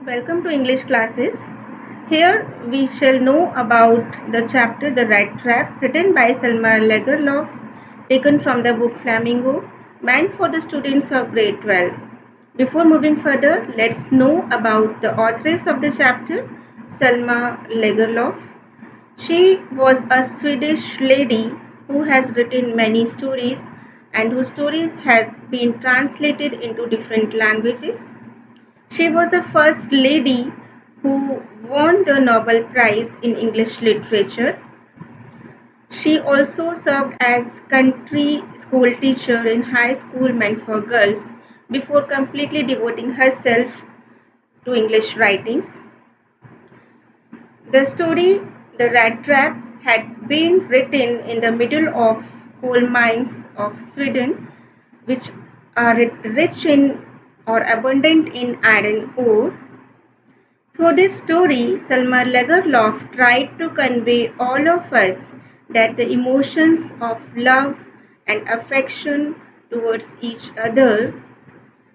Welcome to English classes. Here we shall know about the chapter The Rattrap, written by Selma Lagerlof, taken from the book Flamingo, meant for the students of grade 12. Before moving further, let's know about the authoress of the chapter, Selma Lagerlof. She was a Swedish lady who has written many stories and whose stories have been translated into different languages. She was the first lady who won the Nobel Prize in English Literature. She also served as country school teacher in high school meant for girls before completely devoting herself to English writings. The story, The Rat Trap, had been written in the middle of coal mines of Sweden, which are rich in or abundant in iron ore. Through this story, Selma Lagerlof tried to convey all of us that the emotions of love and affection towards each other,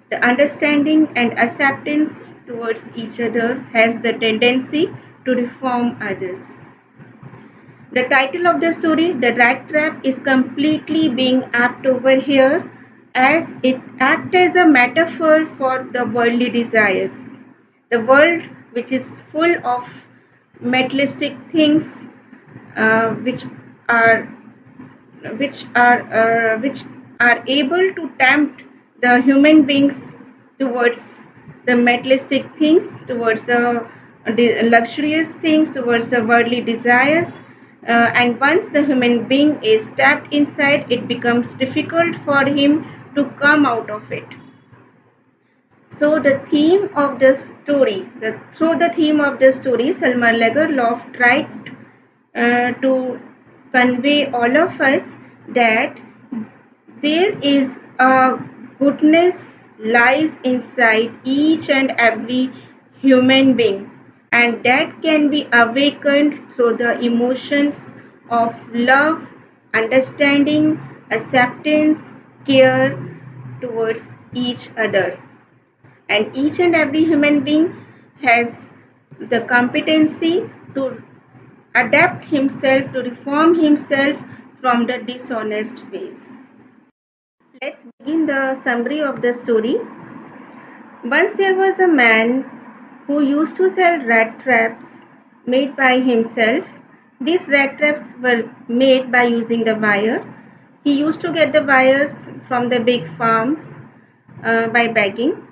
the understanding and acceptance towards each other has the tendency to reform others. The title of the story, The Rat Trap, is completely being apt over here as it acts as a metaphor for the worldly desires. The world which is full of materialistic things which are which are able to tempt the human beings towards the materialistic things, towards the luxurious things, towards the worldly desires. And once the human being is trapped inside, it becomes difficult for him to come out of it. So the theme of the story, through the theme of the story, Selma Lagerlof tried to convey all of us that there is a goodness lies inside each and every human being, and that can be awakened through the emotions of love, understanding, acceptance, care towards each other. And each and every human being has the competency to adapt himself, to reform himself from the dishonest ways. Let's begin the summary of the story. Once there was a man who used to sell rat traps made by himself. These rat traps were made by using the wire. He used to get the wires from the big farms by begging.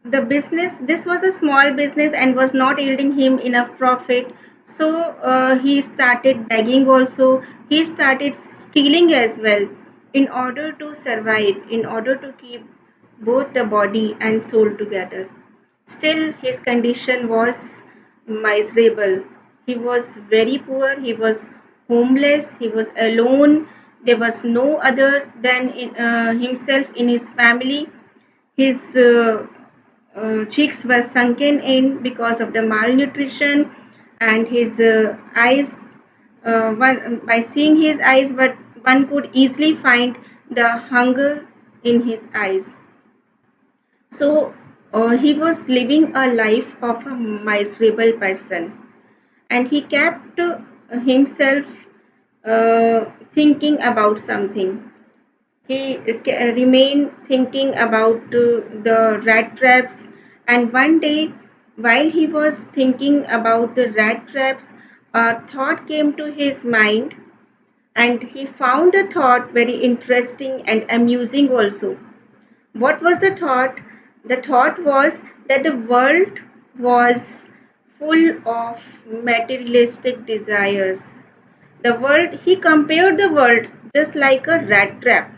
This was a small business and was not yielding him enough profit. So he started begging also. He started stealing as well in order to survive, in order to keep both the body and soul together. Still, his condition was miserable. He was very poor. He was homeless. He was alone. There was no other than himself in his family. His cheeks were sunken in because of the malnutrition, and his eyes, by seeing his eyes, but one could easily find the hunger in his eyes. So he was living a life of a miserable person, and he kept himself thinking about something. He remained thinking about the rat traps, and one day, while he was thinking about the rat traps, a thought came to his mind, and he found the thought very interesting and amusing also. What was the thought? The thought was that the world was full of materialistic desires. The world, he compared the world just like a rat trap.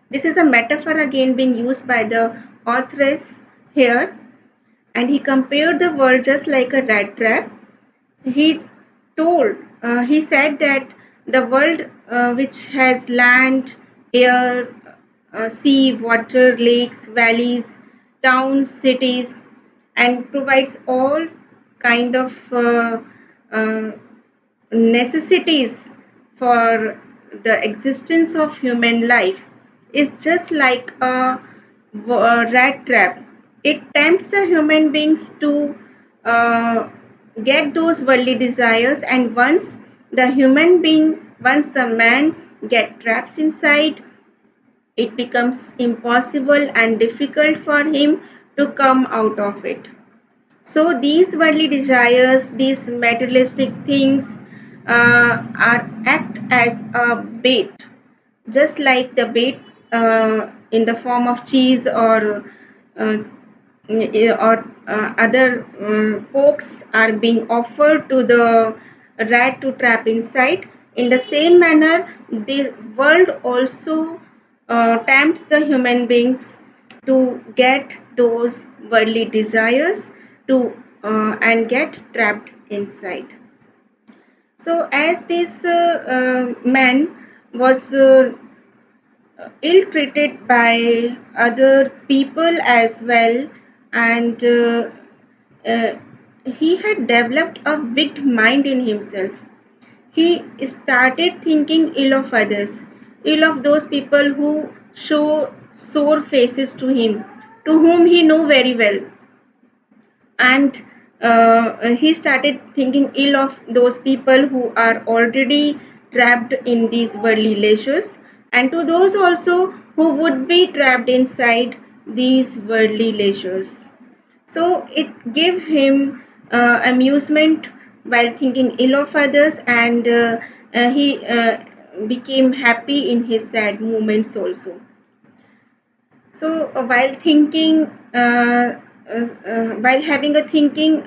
This is a metaphor again being used by the authoress here, and he compared the world just like a rat trap. He he said that the world which has land, air, sea, water, lakes, valleys, towns, cities, and provides all kind of uh, necessities for the existence of human life is just like a rat trap. It tempts the human beings to uh, get those worldly desires, and once the man get trapped inside, it becomes impossible and difficult for him to come out of it. So these worldly desires, these materialistic things, are act as a bait, just like the bait in the form of cheese uh, or other pokes are being offered to the rat to trap inside. In the same manner, the world also tempts the human beings to get those worldly desires to and get trapped inside. So, as this man was ill treated by other people as well, and uh, he had developed a wicked mind in himself. He started thinking ill of others, ill of those people who show sore faces to him, to whom he knew very well, and he started thinking ill of those people who are already trapped in these worldly leisures, and to those also who would be trapped inside these worldly leisures. So it gave him amusement while thinking ill of others, and he became happy in his sad moments also. So while having a thinking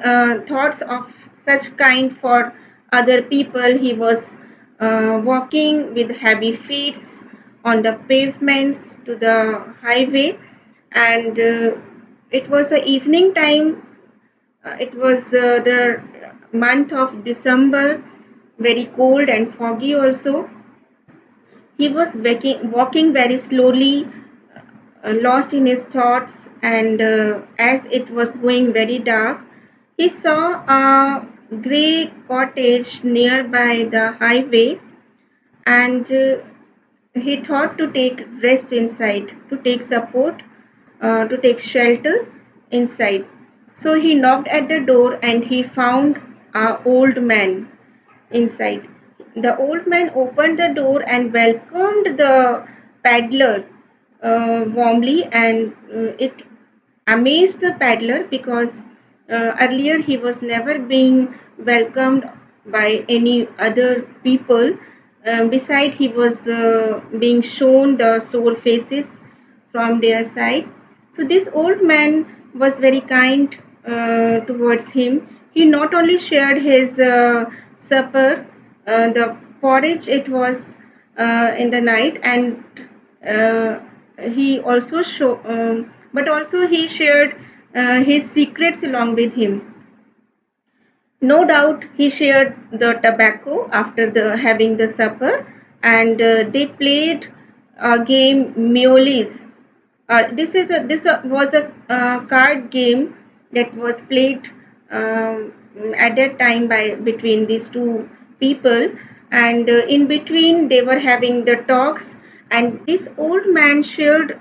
thoughts of such kind for other people, he was walking with heavy feet on the pavements to the highway, and it was a evening time. It was the month of December, very cold and foggy also. He was walking very slowly, lost in his thoughts, and as it was going very dark, he saw a grey cottage nearby the highway, and he thought to take rest inside, to take support, to take shelter inside. So he knocked at the door and he found an old man inside. The old man opened the door and welcomed the peddler warmly, and it amazed the peddler because earlier he was never being welcomed by any other people. Beside, he was being shown the sore faces from their side. So this old man was very kind towards him. He not only shared his supper, the porridge it was in the night, and uh, he also but also he shared his secrets along with him. No doubt he shared the tobacco after having the supper, and they played a game Meolis. This was a card game that was played at that time by between these two people, and in between they were having the talks, and this old man shared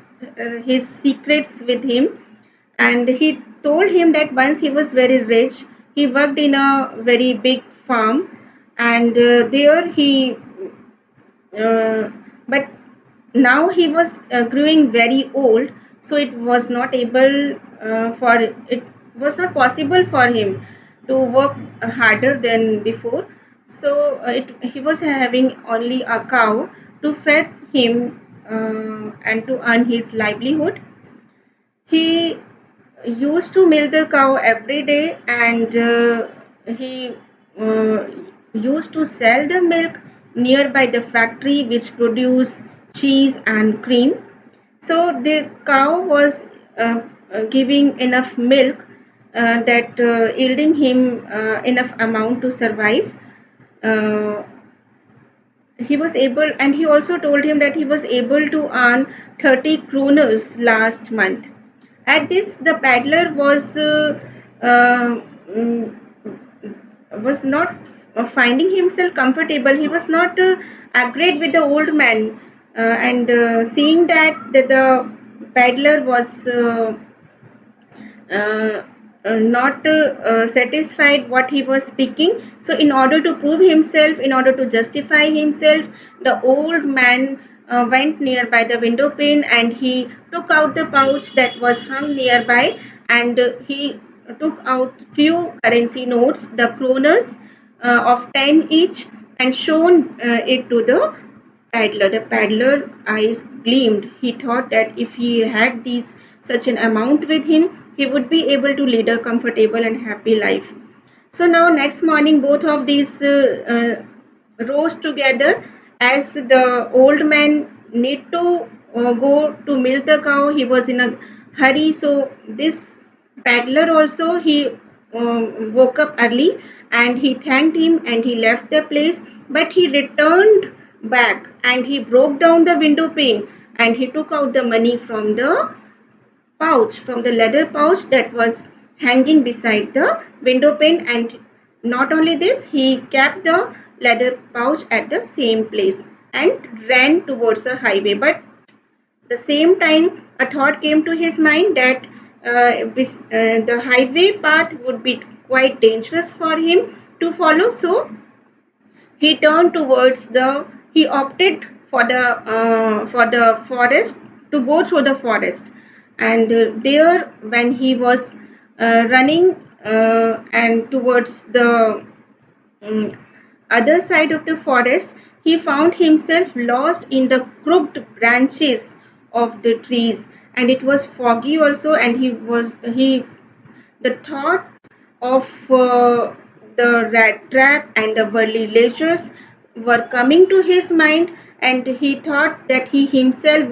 his secrets with him, and he told him that once he was very rich, he worked in a very big farm, and there he but now he was growing very old, so it was not possible for him to work harder than before. So he was having only a cow to feed him and to earn his livelihood. He used to milk the cow every day, and he uh, used to sell the milk nearby the factory which produce cheese and cream. So the cow was giving enough milk that yielding him enough amount to survive. Uh, he was able, and he also told him that he was able to earn 30 kroners last month. At this, the peddler uh, mm, was not finding himself comfortable. He was not agreed with the old man, and seeing that the peddler was uh, not satisfied what he was speaking. So in order to prove himself, in order to justify himself, the old man went nearby the window pane, and he took out the pouch that was hung nearby, and he took out few currency notes, the kroners, of 10 each, and shown it to the paddler. The paddler eyes gleamed. He thought that if he had these such an amount with him, he would be able to lead a comfortable and happy life. So now next morning, both of these rose together, as the old man need to go to milk the cow. He was in a hurry, so this paddler also, he woke up early, and he thanked him and he left the place. But he returned back and he broke down the window pane, and he took out the money from the pouch, from the leather pouch that was hanging beside the window pane. And not only this, he kept the leather pouch at the same place and ran towards the highway. But the same time, a thought came to his mind that the highway path would be quite dangerous for him to follow. So he turned towards the, he opted for the forest, to go through the forest. And there, when he was running and towards the um, other side of the forest, he found himself lost in the crooked branches of the trees, and it was foggy also. And he the thought of the rat trap and the worldly leisures were coming to his mind, and he thought that he himself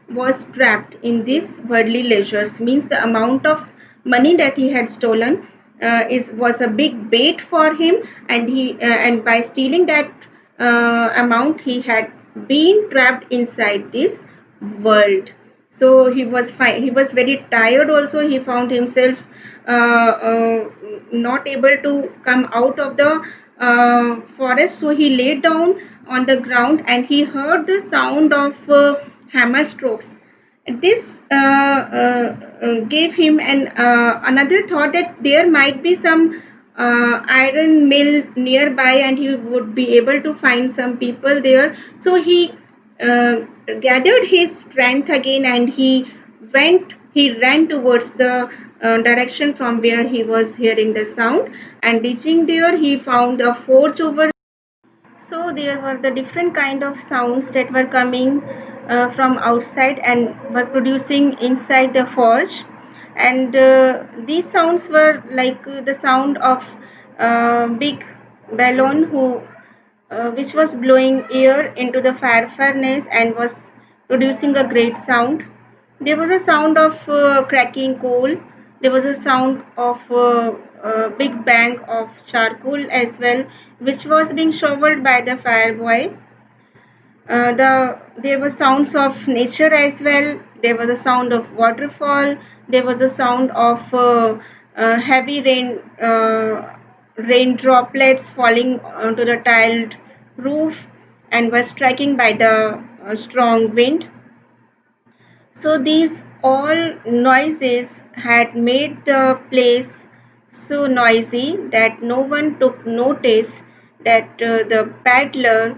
was trapped in these worldly leisures. Means the amount of money that he had stolen is was a big bait for him, and and by stealing that amount, he had been trapped inside this world. So he was fine, he was very tired also. He found himself not able to come out of the forest. So he lay down on the ground, and he heard the sound of hammer strokes. This gave him another thought that there might be some iron mill nearby, and he would be able to find some people there. So he uh, gathered his strength again, and he ran towards the direction from where he was hearing the sound. And reaching there, he found a forge over. So there were the different kind of sounds that were coming from outside and were producing inside the forge. And these sounds were like the sound of big balloon who which was blowing air into the fire furnace and was producing a great sound. There was a sound of cracking coal. There was a sound of big bang of charcoal as well, which was being shoveled by the fire boy. There were sounds of nature as well. There was a sound of waterfall. There was a sound of heavy rain droplets falling onto the tiled roof and were striking by the strong wind. So these all noises had made the place so noisy that no one took notice that the paddler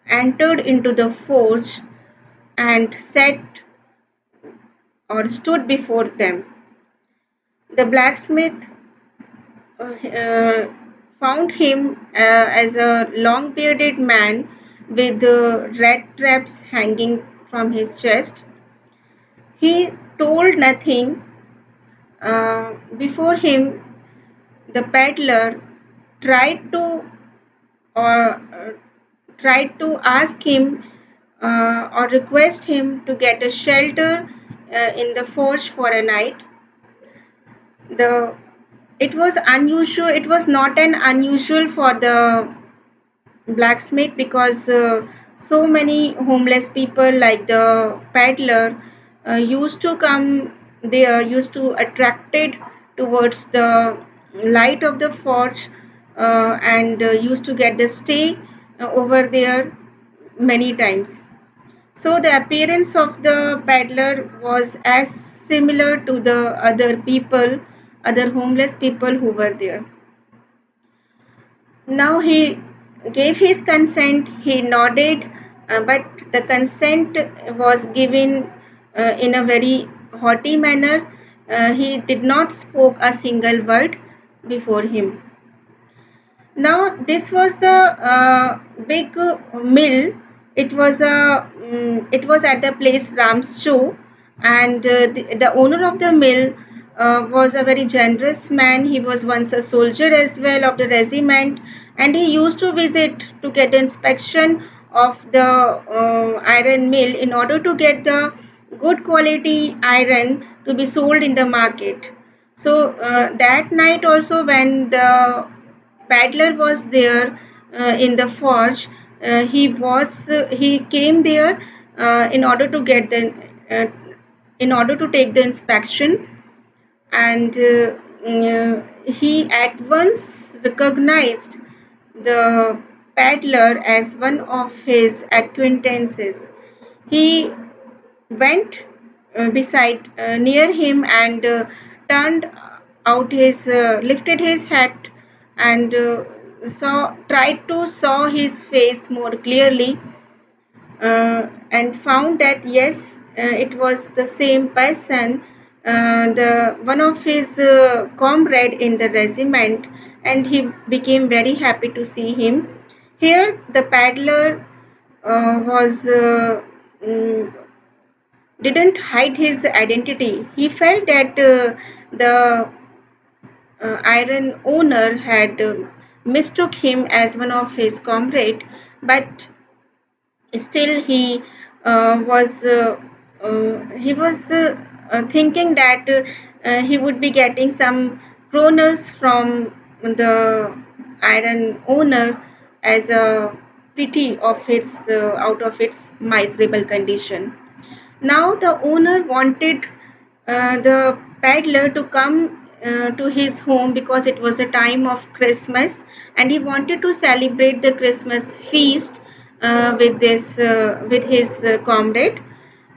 entered into the forge and sat or stood before them. The blacksmith found him as a long bearded man with red traps hanging from his chest. He told nothing. Before him, the peddler tried to or tried to ask him or request him to get a shelter in the forge for a night. The it was unusual. It was not an unusual for the blacksmith, because so many homeless people like the peddler used to come there, used to attracted towards the light of the forge, and used to get the stay over there many times. So the appearance of the peddler was as similar to the other people, other homeless people who were there. Now he gave his consent, he nodded, but the consent was given in a very haughty manner. He did not spoke a single word before him. Now this was the big mill. It was at the place Ram's Show, and the owner of the mill was a very generous man. He was once a soldier as well of the regiment, and he used to visit to get the inspection of the iron mill in order to get the good quality iron to be sold in the market. So that night also, when the paddler was there in the forge, he came there in order to get the uh, in order to take the inspection, and he at once recognized the paddler as one of his acquaintances. He went beside near him and turned out his lifted his hat and tried to saw his face more clearly, and found that yes, it was the same person, the one of his comrade in the regiment, and he became very happy to see him. Here the paddler was mm, didn't hide his identity. He felt that the iron owner had mistook him as one of his comrade, but still he was thinking that he would be getting some kroners from the iron owner as a pity of its out of its miserable condition. Now the owner wanted the peddler to come to his home because it was a time of Christmas, and he wanted to celebrate the Christmas feast with his comrade.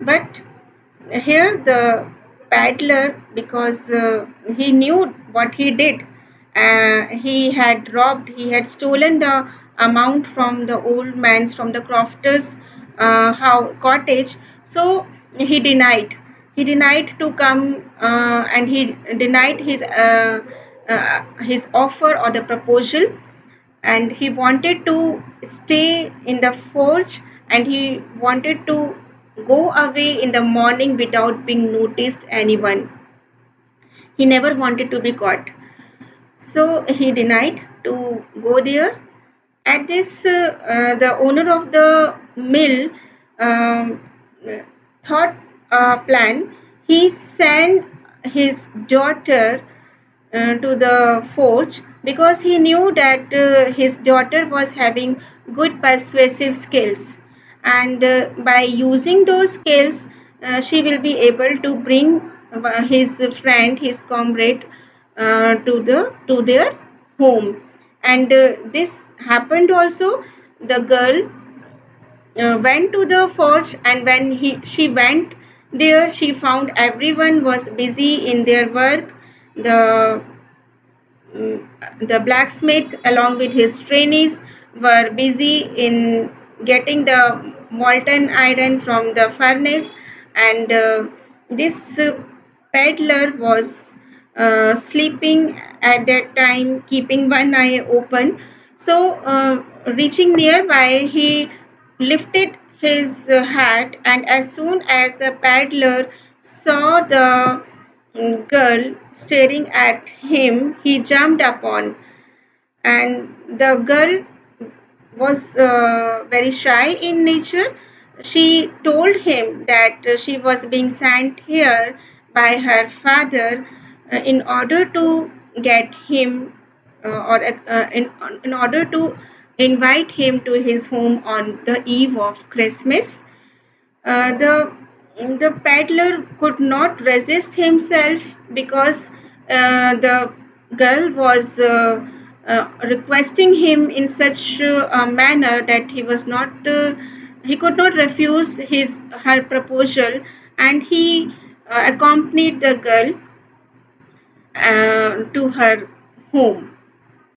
But here the peddler, because he knew what he did, he had stolen the amount from the old man's, from the crofter's cottage. So he denied. He denied to come, and he denied his offer or the proposal, and he wanted to stay in the forge, and he wanted to go away in the morning without being noticed anyone. He never wanted to be caught. So he denied to go there. At this, the owner of the mill um, thought a plan. He sent his daughter to the forge because he knew that his daughter was having good persuasive skills, and by using those skills she will be able to bring his friend, his comrade, to their home. And this happened also. The girl went to the forge, and when she went there, she found everyone was busy in their work. the the blacksmith, along with his trainees, were busy in getting the molten iron from the furnace, and this peddler was sleeping at that time, keeping one eye open. So, reaching nearby, he lifted his hat, and as soon as the peddler saw the girl staring at him, he jumped upon, and the girl was very shy in nature. She told him that she was being sent here by her father in order to get him in order to invite him to his home on the eve of Christmas. The peddler could not resist himself because the girl was requesting him in such a manner that he could not refuse his her proposal, and he accompanied the girl to her home.